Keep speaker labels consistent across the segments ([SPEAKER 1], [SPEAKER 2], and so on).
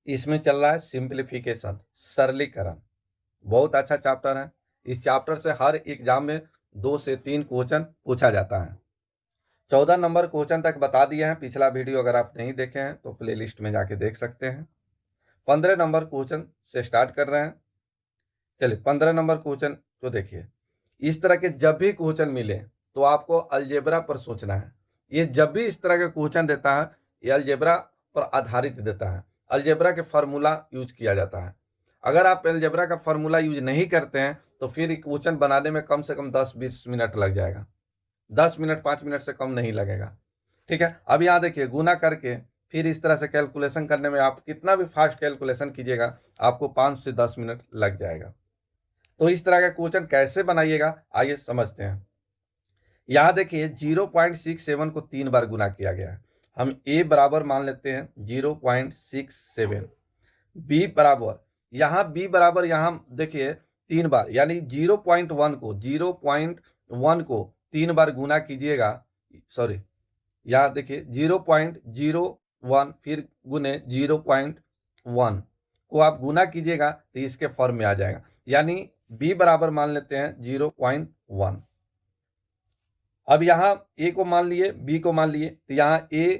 [SPEAKER 1] इसमें चल रहा है सिंप्लीफिकेशन, सरलीकरण। बहुत अच्छा चैप्टर है। इस चैप्टर से हर एग्जाम में 2 से 3 क्वेश्चन पूछा जाता है। 14 नंबर क्वेश्चन तक बता दिए हैं। पिछला वीडियो अगर आप नहीं देखे हैं तो प्लेलिस्ट में जाके देख सकते हैं। 15 नंबर क्वेश्चन से स्टार्ट कर रहे हैं। चलिए 15 नंबर क्वेश्चन को देखिए। इस तरह के जब भी क्वेश्चन मिले तो आपको अलजेब्रा पर सोचना है। ये जब भी इस तरह के क्वेश्चन देता है, ये अलजेब्रा पर आधारित देता है। अलजेब्रा के फार्मूला यूज किया जाता है। अगर आप अलजेब्रा का फार्मूला यूज नहीं करते हैं तो फिर क्वेश्चन बनाने में कम से कम 10-20 मिनट लग जाएगा। 10 मिनट 5 मिनट से कम नहीं लगेगा। ठीक है, अब यहाँ देखिए गुना करके फिर इस तरह से कैलकुलेशन करने में आप कितना भी फास्ट कैलकुलेशन कीजिएगा आपको 5 से 10 मिनट लग जाएगा। तो इस तरह का क्वेश्चन कैसे बनाइएगा आइए समझते हैं। यहां देखिए 0.67 को 3 बार गुना किया गया है। हम a बराबर मान लेते हैं 0.67, b बराबर यहां b बराबर यहां देखिए 3 बार, यानी 0.1 को 3 बार गुना कीजिएगा। सॉरी, यहां देखिए 0.01 फिर गुने 0.1 को आप गुना कीजिएगा तो इसके फॉर्म में आ जाएगा, यानी b बराबर मान लेते हैं 0.1। अब यहाँ a को मान लिए, b को मान लिए, तो यहाँ a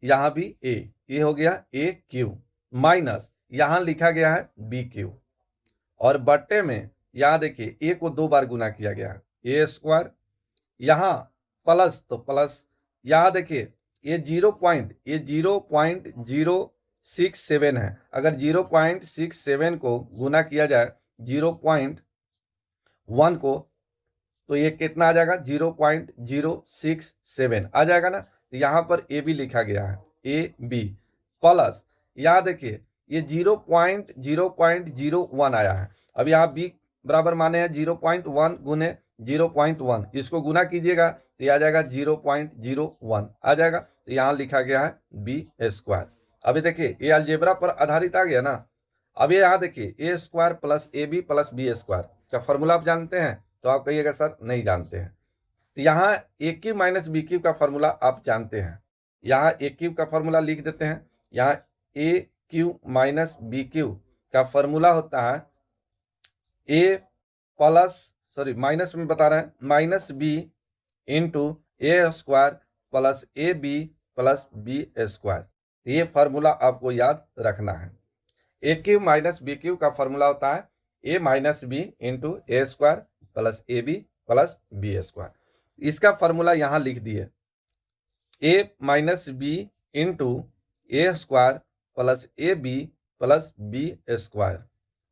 [SPEAKER 1] यहाँ भी a हो गया a क्यू माइनस यहाँ लिखा गया है b क्यू, और बट्टे में यहाँ देखिए a को 2 बार गुना किया गया है a स्क्वायर, यहाँ प्लस तो प्लस, यहाँ देखिए ये 0.067 है। अगर 0.67 को गुना किया जाए 0.1 को तो ये कितना आ जाएगा 0.067 आ जाएगा ना। तो यहाँ पर ए बी लिखा गया है ए बी प्लस यहाँ देखिए ये 0.0.01 आया है। अब यहाँ बी बराबर माने हैं 0.1 गुने 0.1, इसको गुना कीजिएगा तो ये आ जाएगा 0.01 आ जाएगा। तो यहाँ लिखा गया है बी स्क्वायर। अभी देखिए ये अलजेब्रा पर आधारित आ गया ना। अब ये यहाँ देखिए a square plus a B plus B square का फॉर्मूला आप जानते हैं, तो आप कहिएगा सर नहीं जानते हैं। तो यहाँ a cube minus b cube का फॉर्मूला आप जानते हैं। यहाँ ए क्यू का फॉर्मूला लिख देते हैं। यहाँ a cube minus b cube का फॉर्मूला होता है ए प्लस सॉरी माइनस में बता रहे हैं minus b into a square plus a B plus B square. ये फार्मूला आपको याद रखना है। A cube minus b cube का फॉर्मूला होता है a minus b into a square plus a B plus B square. इसका फॉर्मूला यहां लिख दिए a minus b into a square plus a B plus B square,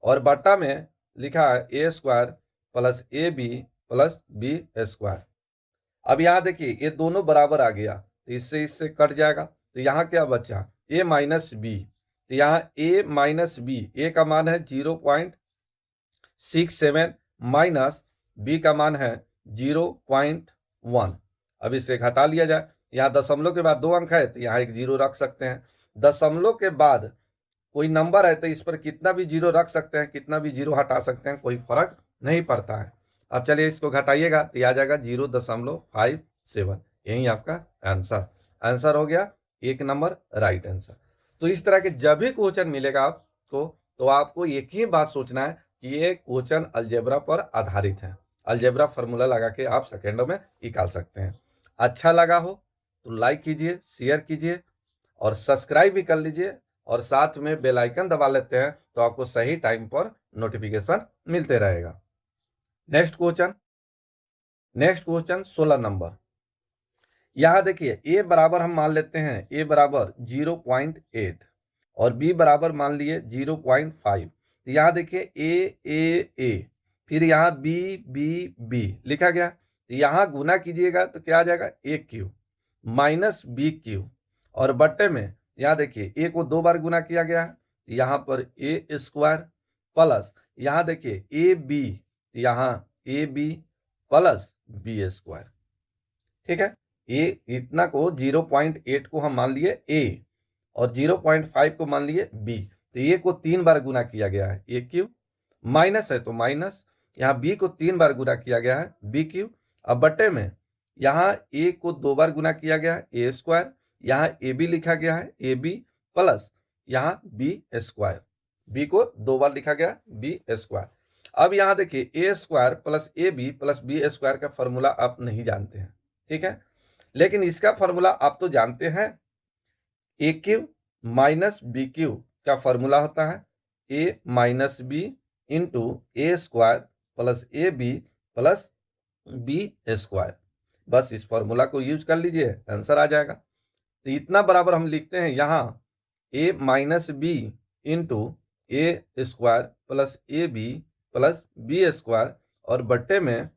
[SPEAKER 1] और बट्टा में लिखा है a square plus a B plus B square. अब यहाँ देखिए ये दोनों बराबर आ गया तो इससे इससे कट जाएगा, तो यहाँ क्या बचा ए माइनस बी। तो यहाँ ए माइनस बी, ए का मान है 0.67 माइनस बी का मान है 0.1। अब इसे घटा लिया जाए, यहाँ दशमलव के बाद 2 अंक है तो यहाँ एक 0 रख सकते हैं। दशमलव के बाद कोई नंबर है तो इस पर कितना भी 0 रख सकते हैं, कितना भी 0 हटा सकते हैं, कोई फर्क नहीं पड़ता है। अब चलिए इसको घटाइएगा तो आ जाएगा 0.57। यही आपका आंसर हो गया 1 नंबर राइट आंसर। तो इस तरह के जब भी क्वेश्चन मिलेगा आपको तो आपको एक ही बात सोचना है कि ये क्वेश्चन अलजेब्रा पर आधारित है। अलजेब्रा फार्मूला लगा के आप सेकेंडों में निकाल सकते हैं। अच्छा लगा हो तो लाइक कीजिए, शेयर कीजिए और सब्सक्राइब भी कर लीजिए, और साथ में बेल आइकन दबा लेते हैं तो आपको सही टाइम पर नोटिफिकेशन मिलते रहेगा। Next question 16 number. यहां देखिए ए बराबर हम मान लेते हैं ए बराबर 0.8 और बी बराबर मान लिए 0.5। तो यहाँ देखिए ए फिर यहाँ बी बी बी लिखा गया, तो यहाँ गुना कीजिएगा तो क्या आ जाएगा ए क्यू माइनस बी क्यू, और बट्टे में यहाँ देखिए ए को 2 बार गुना किया गया है, यहाँ पर ए स्क्वायर प्लस यहाँ देखिए ए बी, यहाँ A B plus B square. ठीक है, ए इतना को 0.8 को हम मान लिए ए और 0.5 को मान लिए बी, तो ए को 3 बार गुना किया गया है ए क्यू, माइनस है तो माइनस, यहाँ बी को 3 बार गुना किया गया है बी क्यू। अब बट्टे में यहाँ ए को 2 बार गुना किया गया है ए स्क्वायर, यहाँ ए बी लिखा गया है ए बी प्लस यहाँ बी स्क्वायर, बी को 2 बार लिखा गया बी स्क्वायर। अब यहाँ देखिए a square plus a B plus B square का फॉर्मूला आप नहीं जानते हैं, ठीक है, लेकिन इसका फॉर्मूला आप तो जानते हैं, a cube minus b cube का फॉर्मूला होता है a minus b into a square plus a B plus B square. बस इस फॉर्मूला को यूज कर लीजिए, आंसर आ जाएगा। तो इतना बराबर हम लिखते हैं यहाँ a minus b into a square plus a B plus B square और बट्टे में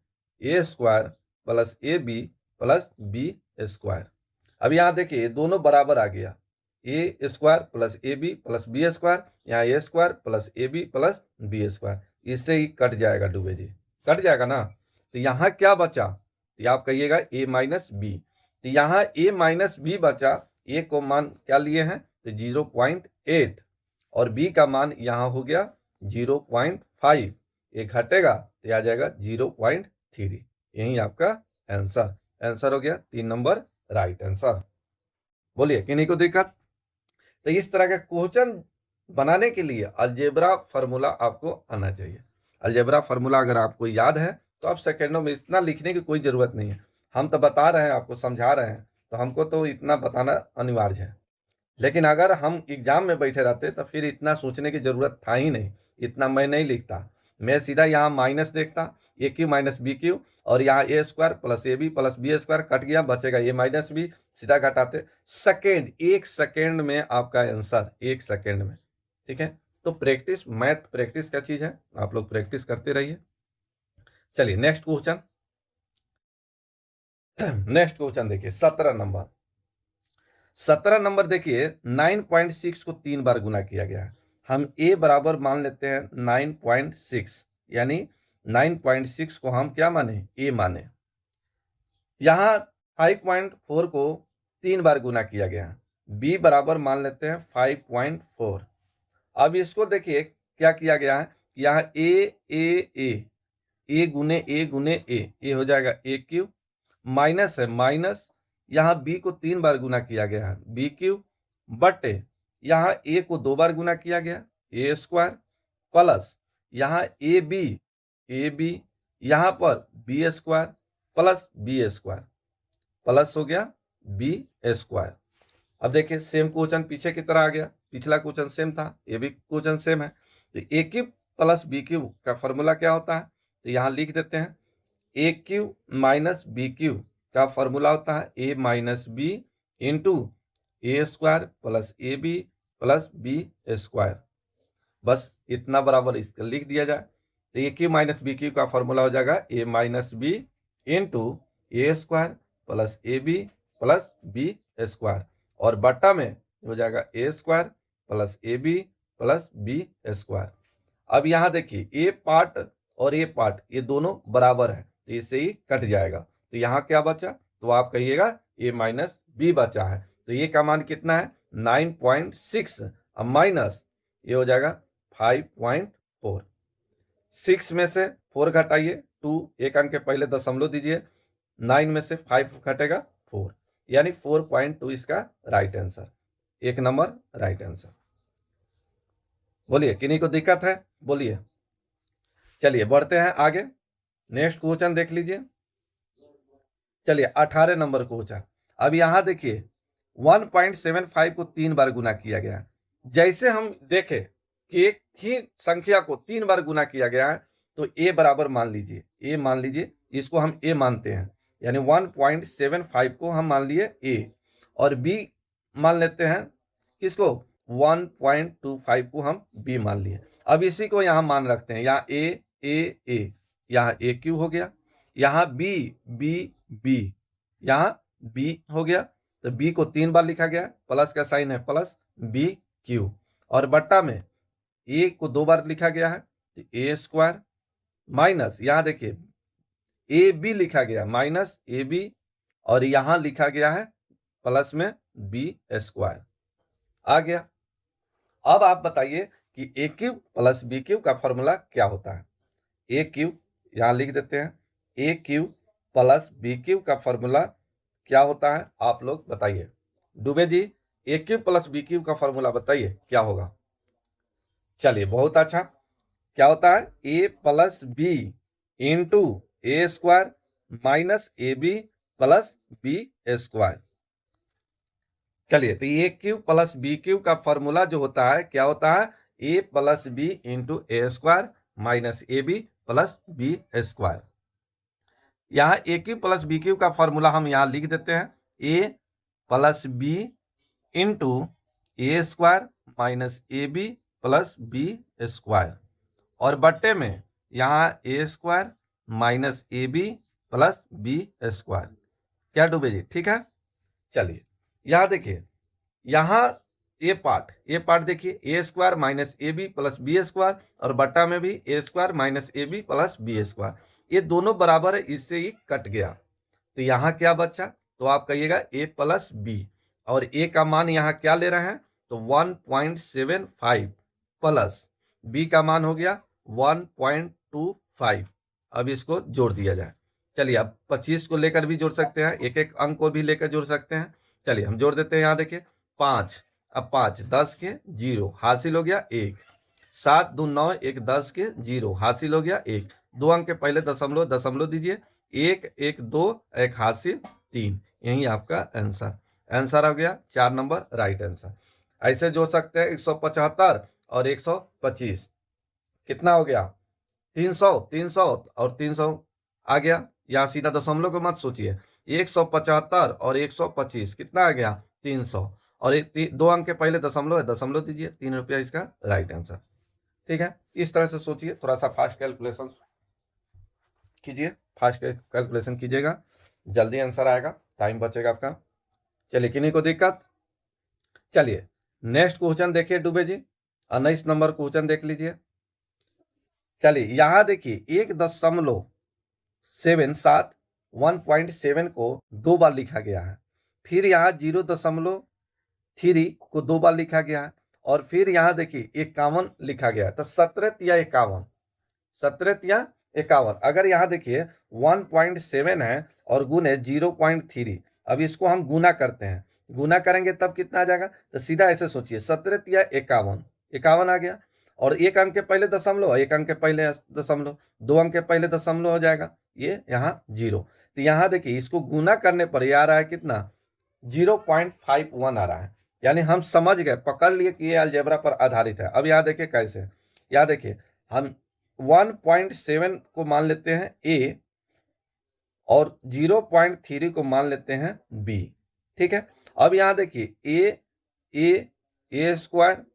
[SPEAKER 1] a square plus a B plus B square. अब यहाँ देखिए दोनों बराबर आ गया, a square plus a B plus B square, यहाँ a square plus a B plus B square, इससे ही कट जाएगा दुबे जी, कट जाएगा ना। तो यहाँ क्या बचा, तो आप कहिएगा ए माइनस बी। तो यहाँ ए माइनस बी बचा, ए को मान क्या लिए हैं तो 0.8 और बी का मान यहाँ हो गया 0.5, ये घटेगा तो आ जाएगा 0.3। यही आपका आंसर, आंसर हो गया 3 नंबर राइट आंसर। बोलिए किन्हीं को दिक्कत। तो इस तरह का क्वेश्चन बनाने के लिए अलजेब्रा फार्मूला आपको आना चाहिए। अलजेब्रा फार्मूला अगर आपको याद है तो आप सेकेंडों में, इतना लिखने की कोई ज़रूरत नहीं है, हम तो बता रहे हैं आपको, समझा रहे हैं, तो हमको तो इतना बताना अनिवार्य है। लेकिन अगर हम एग्जाम में बैठे रहते तो फिर इतना सोचने की ज़रूरत था ही नहीं, इतना मैं नहीं लिखता, मैं सीधा यहाँ माइनस देखता, a cube minus b cube और यहाँ a square plus a B plus B square cut गया, बचेगा ए माइनस बी, सीधा घटाते, सेकेंड, 1 सेकेंड में आपका आंसर, 1 सेकेंड में, ठीक है। तो प्रैक्टिस, मैथ प्रैक्टिस का चीज़ है, आप लोग प्रैक्टिस करते रहिए। चलिए नेक्स्ट क्वेश्चन, नेक्स्ट क्वेश्चन देखिए 17 नंबर। 17 नंबर देखिए 9.6 को 3 बार गुना किया गया है। हम a बराबर मान लेते हैं 9.6, यानी 9.6 को हम क्या माने, a माने। यहाँ 5.4 को 3 बार गुना किया गया है, b बराबर मान लेते हैं 5.4। अब इसको देखिए क्या किया गया है, यहाँ a गुने a हो जाएगा ए क्यू, माइनस है माइनस, यहाँ b को 3 बार गुना किया गया है बी क्यू, बटे यहाँ a को 2 बार गुना किया गया ए स्क्वायर, प्लस यहाँ ए बी यहाँ पर B square plus B square, plus हो गया बी स्क्वायर। अब देखिए सेम क्वेश्चन पीछे की तरह आ गया, पिछला क्वेश्चन सेम था, ये भी क्वेश्चन सेम है। तो a cube plus b cube का फॉर्मूला क्या होता है, तो यहाँ लिख देते हैं a cube minus b cube का फॉर्मूला होता है a minus b into a square plus a B plus B square. बस इतना बराबर इसका लिख दिया जाए, तो a cube minus b cube का फॉर्मूला हो जाएगा a minus b into a square plus a B plus B square और बट्टा में हो जाएगा a square plus a B plus B square. अब यहाँ देखिए ए पार्ट और ए पार्ट ये दोनों बराबर है, तो इससे ही कट जाएगा। तो यहाँ क्या बचा, तो आप कहिएगा ए माइनस बी बचा है। तो ये का मान कितना है 9.6, अब माइनस ये हो जाएगा 5.4, 6 में से 4 घटाइए 2, एक अंक के पहले दशमलव दीजिए, 9 में से 5 घटेगा 4, यानी 4.2 इसका right answer, 1 number right answer. बोलिए किन्हीं को दिक्कत है, बोलिए। चलिए बढ़ते हैं आगे, नेक्स्ट क्वेश्चन देख लीजिए। चलिए 18 नंबर क्वेश्चन। अब यहां देखिए 1.75 को 3 बार गुना किया गया है। जैसे हम देखें कि एक ही संख्या को 3 बार गुना किया गया है, तो a बराबर मान लीजिए, a मान लीजिए, इसको हम a मानते हैं, यानी 1.75 को हम मान लिए a और b मान लेते हैं, किसको 1.25 को हम b मान लिए। अब इसी को यहाँ मान रखते हैं, यहाँ a यहाँ a क्यू हो गया, यहाँ b यहाँ b हो गया, तो b को 3 बार लिखा गया, प्लस का साइन है प्लस बी क्यू और बट्टा में a को 2 बार लिखा गया है, तो ए स्क्वायर माइनस यहाँ देखिए ए बी लिखा गया माइनस ए बी और यहाँ लिखा गया है प्लस में बी स्क्वायर आ गया। अब आप बताइए कि a cube plus b cube का फॉर्मूला क्या होता है। ए क्यू यहाँ लिख देते हैं, a cube plus b cube का फॉर्मूला क्या होता है, आप लोग बताइए। Dubey ji a cube plus b cube का फॉर्मूला बताइए क्या होगा। चलिए बहुत अच्छा, क्या होता है, a plus b into a square minus A B plus B square. चलिए तो a cube plus b cube का फॉर्मूला जो होता है क्या होता है, a plus b into a square minus A B plus B square. यहाँ a cube plus b cube का फॉर्मूला हम यहाँ लिख देते हैं, a plus b into a square minus A B plus B square, और बट्टे में यहाँ a square minus A B plus B square. क्या डूबे जी, ठीक है। चलिए यहाँ देखिए, यहाँ ए पार्ट देखिए, a square minus A B plus B square, और बट्टा में भी a square minus A B plus B square, ये दोनों बराबर है, इससे ही कट गया। तो यहाँ क्या बचा, तो आप कहिएगा ए प्लस बी, और ए का मान यहाँ क्या ले रहे हैं, तो 1.75 प्लस बी का मान हो गया 1.25। अब इसको जोड़ दिया जाए। चलिए अब 25 को लेकर भी जोड़ सकते हैं, एक एक अंक को भी लेकर जोड़ सकते हैं। चलिए हम जोड़ देते हैं, यहाँ देखिए 5, अब 5 10 के 0 हासिल हो गया 1, 7 2 9 1 10 के 0 हासिल हो गया 1, 2 अंक के पहले दशमलव दीजिए, 1 1 2 1 हासिल 3, यही आपका आंसर हो गया 4 नंबर राइट आंसर। ऐसे जोड़ सकते हैं 175 और 125, कितना हो गया 300 और 300 आ गया। यहाँ सीधा दशमलव को मत सोचिए, 175 और 125 कितना आ गया 300, और एक 2 अंक के पहले दशमलव दीजिए, 3 रुपया इसका राइट आंसर। ठीक है, इस तरह से सोचिए, थोड़ा सा फास्ट कैलकुलेशन कीजिए, फास्ट कैलकुलेशन कीजिएगा, जल्दी आंसर आएगा, टाइम बचेगा आपका। चलिए किन्हीं को दिक्कत, चलिए नेक्स्ट क्वेश्चन देखिए डूबे जी, 19 नंबर क्वेश्चन देख लीजिए। चलिए यहाँ देखिए 1.77 1.7 को 2 बार लिखा गया है, फिर यहाँ 0.3 को 2 बार लिखा गया है, और फिर यहाँ देखिए 51 लिखा गया है। तो 17 या 51, अगर यहाँ देखिए 1.7 है और गुने 0.3, अब इसको हम गुना करते हैं, गुना करेंगे तब कितना आ जाएगा, तो सीधा ऐसे सोचिए 17 या 51, 51 आ गया, और एक अंक के पहले दशमलव, एक अंक के पहले दशमलव, 2 अंक के पहले दशमलव हो जाएगा, ये यहाँ 0। तो यहाँ देखिए इसको गुना करने पर ये आ रहा है कितना, 0.51 आ रहा है, यानी हम समझ गए, पकड़ लिए कि ये अलजेब्रा पर आधारित है। अब यहाँ देखिए कैसे, यहाँ देखिए हम 1.7 को मान लेते हैं ए, और 0.3 को मान लेते हैं बी। ठीक है, अब यहाँ देखिए ए स्क्वायर,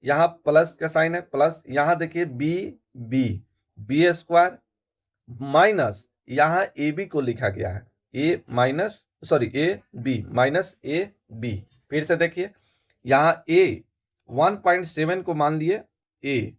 [SPEAKER 1] यहाँ प्लस का साइन है प्लस, यहाँ देखिए बी स्क्वायर माइनस, यहाँ ए बी को लिखा गया है A B minus A B. फिर से देखिए यहाँ ए 1.7 को मान लिए ए,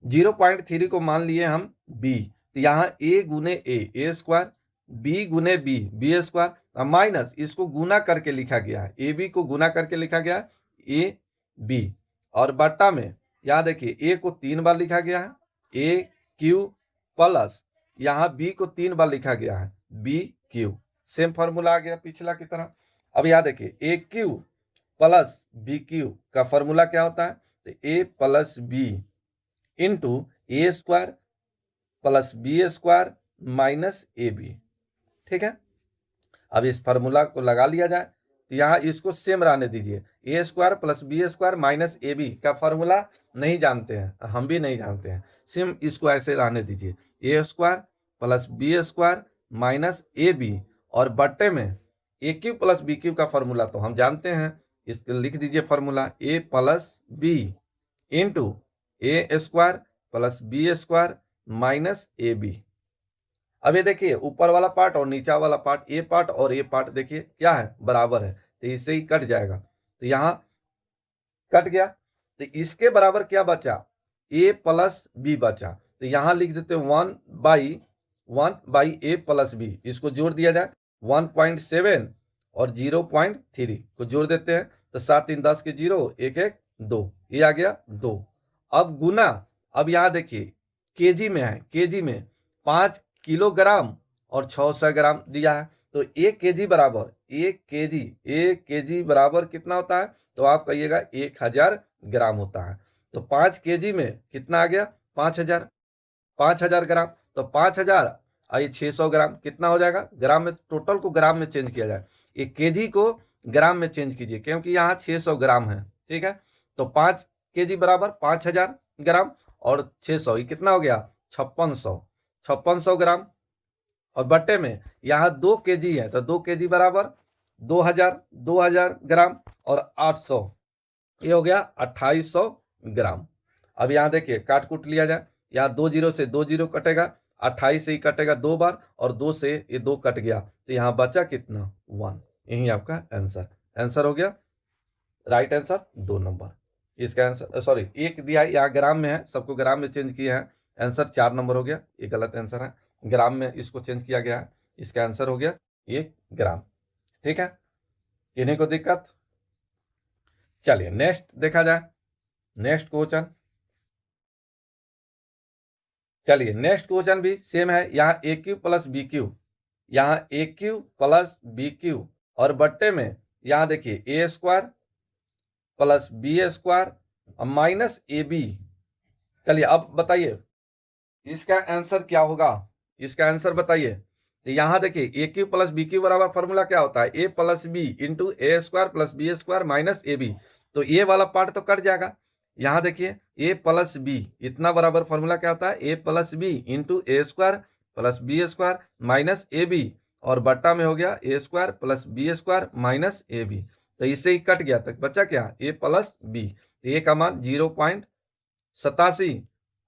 [SPEAKER 1] 0.3 को मान लिए हम बी, तो यहाँ ए गुने ए स्क्वायर, बी गुने बी स्क्वायर, माइनस इसको गुना करके लिखा गया है, ए बी को गुना करके लिखा गया है ए बी, और बट्टा में यहाँ देखिए ए को 3 बार लिखा गया है ए क्यू, प्लस यहाँ बी को 3 बार लिखा गया है बी क्यू, सेम फॉर्मूला आ गया पिछला की तरह। अब यहाँ देखिए a cube plus b cube का फॉर्मूला क्या होता है, तो a plus b into a square plus B square minus A b. ठीक है, अब इस फार्मूला को लगा लिया जाए, तो यहाँ इसको सेम रहने दीजिए, a square plus B square minus A b का फॉर्मूला नहीं जानते हैं, हम भी नहीं जानते हैं, सेम इसको ऐसे रहने दीजिए, a square plus B square minus A b, और बट्टे में a cube plus b cube का फॉर्मूला तो हम जानते हैं, इसको लिख दीजिए formula a plus b into a square plus B square minus A b. अब ये देखिए ऊपर वाला पार्ट और नीचा वाला पार्ट, ए पार्ट और ए पार्ट देखिए क्या है, बराबर है, तो इससे ही कट जाएगा, तो यहाँ कट गया, तो इसके बराबर क्या बचा, ए प्लस बी बचा, तो यहाँ लिख देते हैं 1/1 ए प्लस बी, इसको जोड़ दिया जाए 1.7 और 0.3 को जोड़ देते हैं, तो 7 3 10 के 0 1 1 2, ये आ गया 2। अब गुना, अब यहाँ देखिए केजी में है, केजी में 5 किलोग्राम और 600 ग्राम दिया है, तो 1 kg बराबर 1 kg बराबर कितना होता है? तो आप कहिएगा 1000 ग्राम होता है। तो 5 kg में कितना आ गया? 5000 ग्राम। तो 5000 और ये 600 ग्राम कितना हो जाएगा? ग्राम में, टोटल को ग्राम में चेंज किया जाए। ये kg को ग्राम में चेंज कीजिए क्योंकि यहाँ 600 ग्राम है, ठीक है। तो 5 kg बराबर 5000 ग्राम और 600, ये कितना हो गया? 5600 ग्राम। और बट्टे में यहाँ 2 kg है तो 2 kg बराबर 2000 ग्राम और 800, ये हो गया 2800 ग्राम। अब यहाँ देखिए काट कूट लिया जाए, यहाँ 2 जीरो से 2 जीरो कटेगा, 28 से ही कटेगा 2 बार और 2 से ये 2 कट गया, तो यहाँ बचा कितना? 1। यही आपका आंसर हो गया। Right answer 2 number. इसका आंसर सॉरी 1 दिया है, यहाँ ग्राम में है, सबको ग्राम में चेंज किया है। आंसर 4 नंबर हो गया, ये गलत आंसर है, ग्राम में इसको चेंज किया गया है। इसका आंसर हो गया 1 ग्राम, ठीक है। इन्हीं को दिक्कत। चलिए नेक्स्ट देखा जाए, नेक्स्ट क्वेश्चन। चलिए नेक्स्ट क्वेश्चन भी सेम है। यहाँ a cube plus b cube, यहाँ a cube plus b cube और बट्टे में यहाँ देखिए a square plus B square minus A b. चलिए अब बताइए इसका आंसर क्या होगा? इसका आंसर बताइए। तो यहाँ देखिए a cube plus b cube बराबर फॉर्मूला क्या होता है? A plus b into a square plus B square minus A b. तो ए वाला पार्ट तो कट जाएगा। यहाँ देखिए ए प्लस बी, इतना बराबर फॉर्मूला क्या होता है? A plus b into a square plus B square minus A b, और बट्टा में हो गया a square plus B square minus A b. तो इससे ही कट गया, तक बचा क्या? ए प्लस बी। ए का मान 0.87,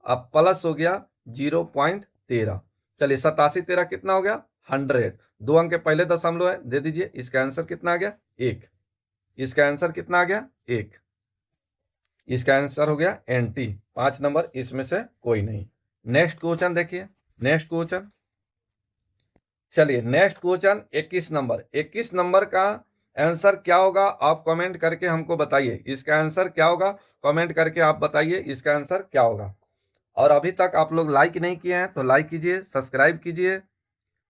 [SPEAKER 1] अब प्लस हो गया 0.13। चलिए 87 13 कितना हो गया? 100। 2 अंक के पहले दशमलव है, दे दीजिए। इसका आंसर कितना आ गया? 1। इसका आंसर कितना आ गया? 1। इसका आंसर हो गया एनटी। 5 नंबर इसमें से कोई नहीं। नेक्स्ट क्वेश्चन देखिए, नेक्स्ट क्वेश्चन। चलिए नेक्स्ट क्वेश्चन 21 नंबर। 21 नंबर का आंसर क्या होगा? आप कमेंट करके हमको बताइए इसका आंसर क्या होगा। कमेंट करके आप बताइए इसका आंसर क्या होगा। और अभी तक आप लोग लाइक नहीं किए हैं तो लाइक कीजिए, सब्सक्राइब कीजिए